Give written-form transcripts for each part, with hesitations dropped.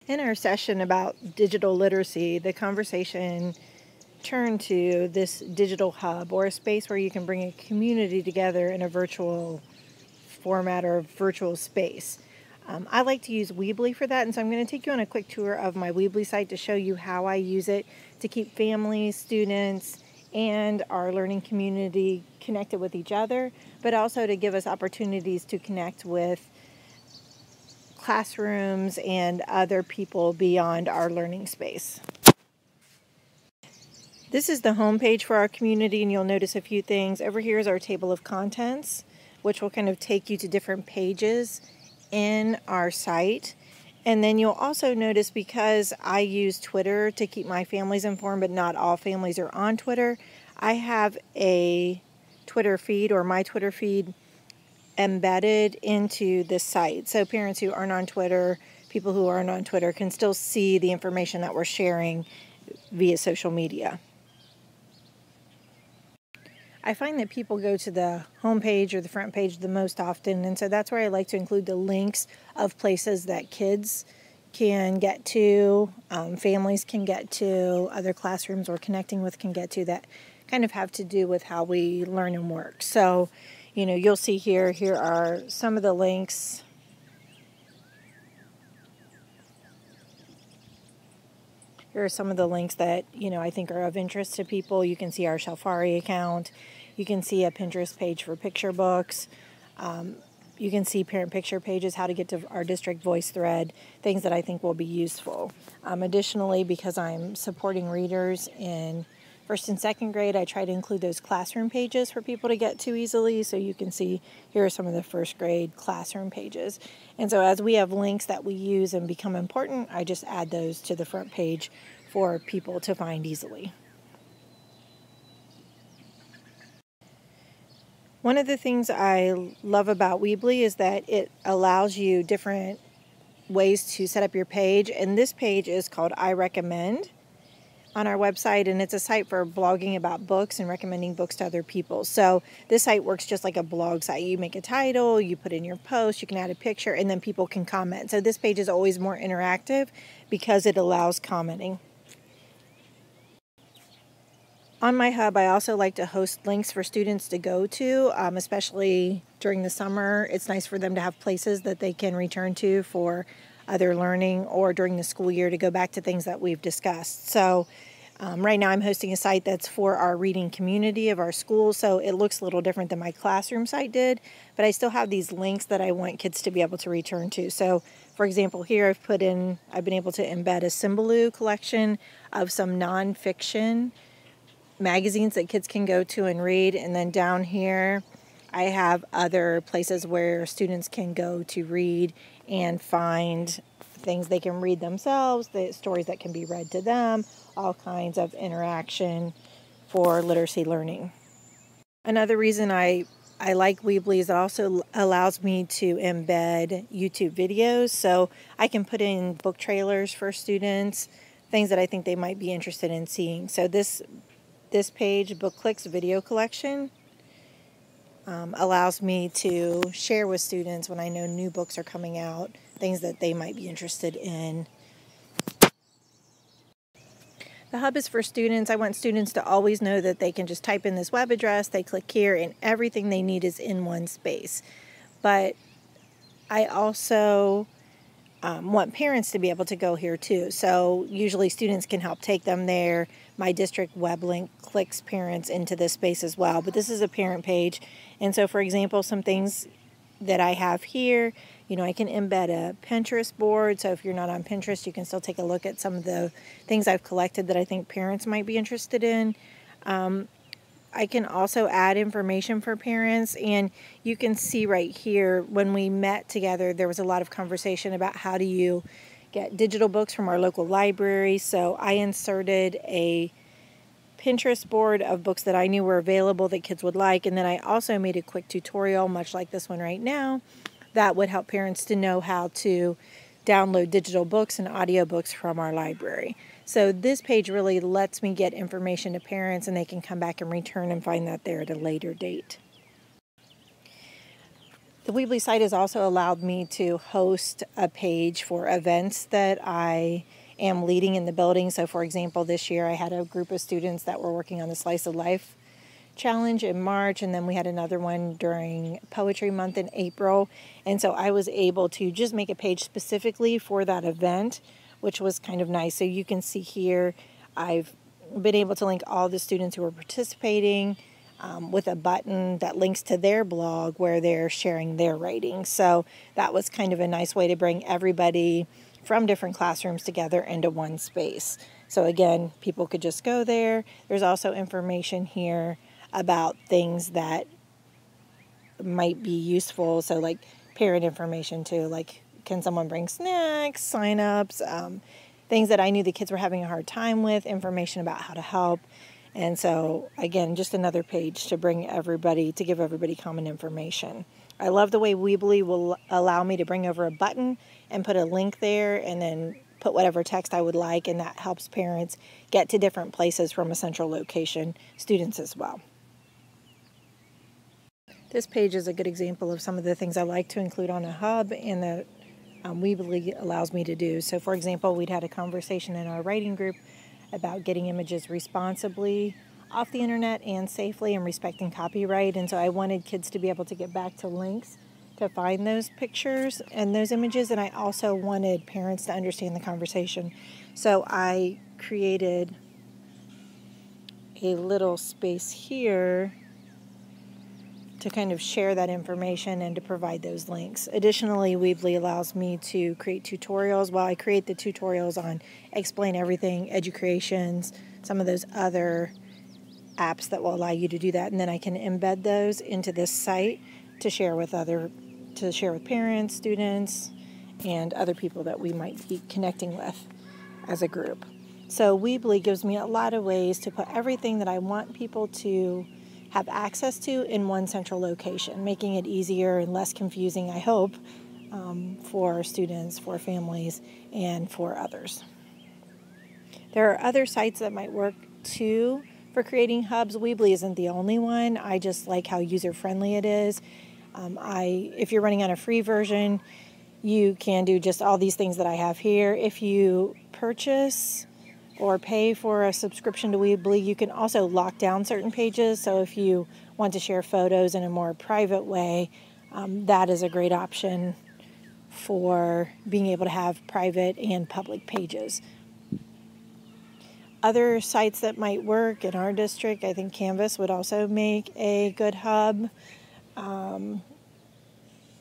In our session about digital literacy, the conversation turned to this digital hub, or a space where you can bring a community together in a virtual format or virtual space. I like to use Weebly for that, and so I'm going to take you on a quick tour of my Weebly site to show you how I use it to keep families, students, and our learning community connected with each other, but also to give us opportunities to connect with classrooms and other people beyond our learning space. This is the home page for our community, and you'll notice a few things. Over here is our table of contents, which will kind of take you to different pages in our site. And then you'll also notice, because I use Twitter to keep my families informed, but not all families are on Twitter, I have a Twitter feed, or my Twitter feed, embedded into the site. So parents who aren't on Twitter, people who aren't on Twitter, can still see the information that we're sharing via social media. I find that people go to the home page or the front page the most often, and so that's where I like to include the links of places that kids can get to, families can get to, other classrooms we're connecting with can get to, that kind of have to do with how we learn and work. So, you'll see here are some of the links. Here are some of the links that, I think are of interest to people. You can see our Shelfari account. You can see a Pinterest page for picture books. You can see parent picture pages, how to get to our district voice thread, things that I think will be useful. Additionally, because I'm supporting readers in first and second grade, I try to include those classroom pages for people to get to easily. So you can see here are some of the first grade classroom pages. And so as we have links that we use and become important, I just add those to the front page for people to find easily. One of the things I love about Weebly is that it allows you different ways to set up your page. And this page is called I Recommend on our website, and it's a site for blogging about books and recommending books to other people. So this site works just like a blog site. You make a title, you put in your post, you can add a picture, and then people can comment. So this page is always more interactive because it allows commenting. On my hub, I also like to host links for students to go to, especially during the summer. It's nice for them to have places that they can return to for other learning, or during the school year to go back to things that we've discussed. So right now I'm hosting a site that's for our reading community of our school, so it looks a little different than my classroom site did, but I still have these links that I want kids to be able to return to. So for example, here I've been able to embed a Symbaloo collection of some nonfiction magazines that kids can go to and read, and then down here I have other places where students can go to read and find things they can read themselves, the stories that can be read to them, all kinds of interaction for literacy learning. Another reason I like Weebly is it also allows me to embed YouTube videos, so I can put in book trailers for students, things that I think they might be interested in seeing. So this page, Book Clicks Video Collection, allows me to share with students when I know new books are coming out, things that they might be interested in. The hub is for students. I want students to always know that they can just type in this web address, they click here, and everything they need is in one space. But I also want parents to be able to go here too. So usually students can help take them there. My district web link clicks parents into this space as well. But this is a parent page. And so, for example, some things that I have here, I can embed a Pinterest board. So if you're not on Pinterest, you can still take a look at some of the things I've collected that I think parents might be interested in. I can also add information for parents, and you can see right here, when we met together, there was a lot of conversation about how do you get digital books from our local library. So I inserted a Pinterest board of books that I knew were available that kids would like, and then I also made a quick tutorial, much like this one right now, that would help parents to know how to download digital books and audiobooks from our library. So this page really lets me get information to parents, and they can come back and return and find that there at a later date. The Weebly site has also allowed me to host a page for events that I am leading in the building. So for example, this year I had a group of students that were working on the Slice of Life challenge in March, and then we had another one during Poetry Month in April. And so I was able to just make a page specifically for that event, which was kind of nice. So you can see here, I've been able to link all the students who are participating with a button that links to their blog where they're sharing their writing. So that was kind of a nice way to bring everybody from different classrooms together into one space. So again, people could just go there. There's also information here about things that might be useful. So like parent information too, like can someone bring snacks, sign-ups, things that I knew the kids were having a hard time with, information about how to help. And so again, just another page to bring everybody, to give everybody common information. I love the way Weebly will allow me to bring over a button and put a link there and then put whatever text I would like, and that helps parents get to different places from a central location, students as well. This page is a good example of some of the things I like to include on a hub and that Weebly allows me to do. So for example, we'd had a conversation in our writing group about getting images responsibly off the internet and safely and respecting copyright. And so I wanted kids to be able to get back to links to find those pictures and those images. And I also wanted parents to understand the conversation. So I created a little space here to kind of share that information and to provide those links. Additionally, Weebly allows me to create tutorials. While I create the tutorials on Explain Everything, Educations, some of those other apps that will allow you to do that, and then I can embed those into this site to share with parents, students, and other people that we might be connecting with as a group. So Weebly gives me a lot of ways to put everything that I want people to have access to in one central location, making it easier and less confusing, I hope, for students, for families, and for others. There are other sites that might work too for creating hubs. Weebly isn't the only one. I just like how user-friendly it is. If you're running on a free version, you can do just all these things that I have here. If you purchase or pay for a subscription to Weebly, you can also lock down certain pages. So if you want to share photos in a more private way, that is a great option for being able to have private and public pages. Other sites that might work in our district, I think Canvas would also make a good hub.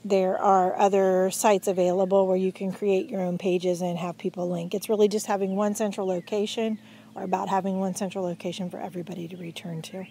There are other sites available where you can create your own pages and have people link. It's really just having one central location, or about having one central location for everybody to return to.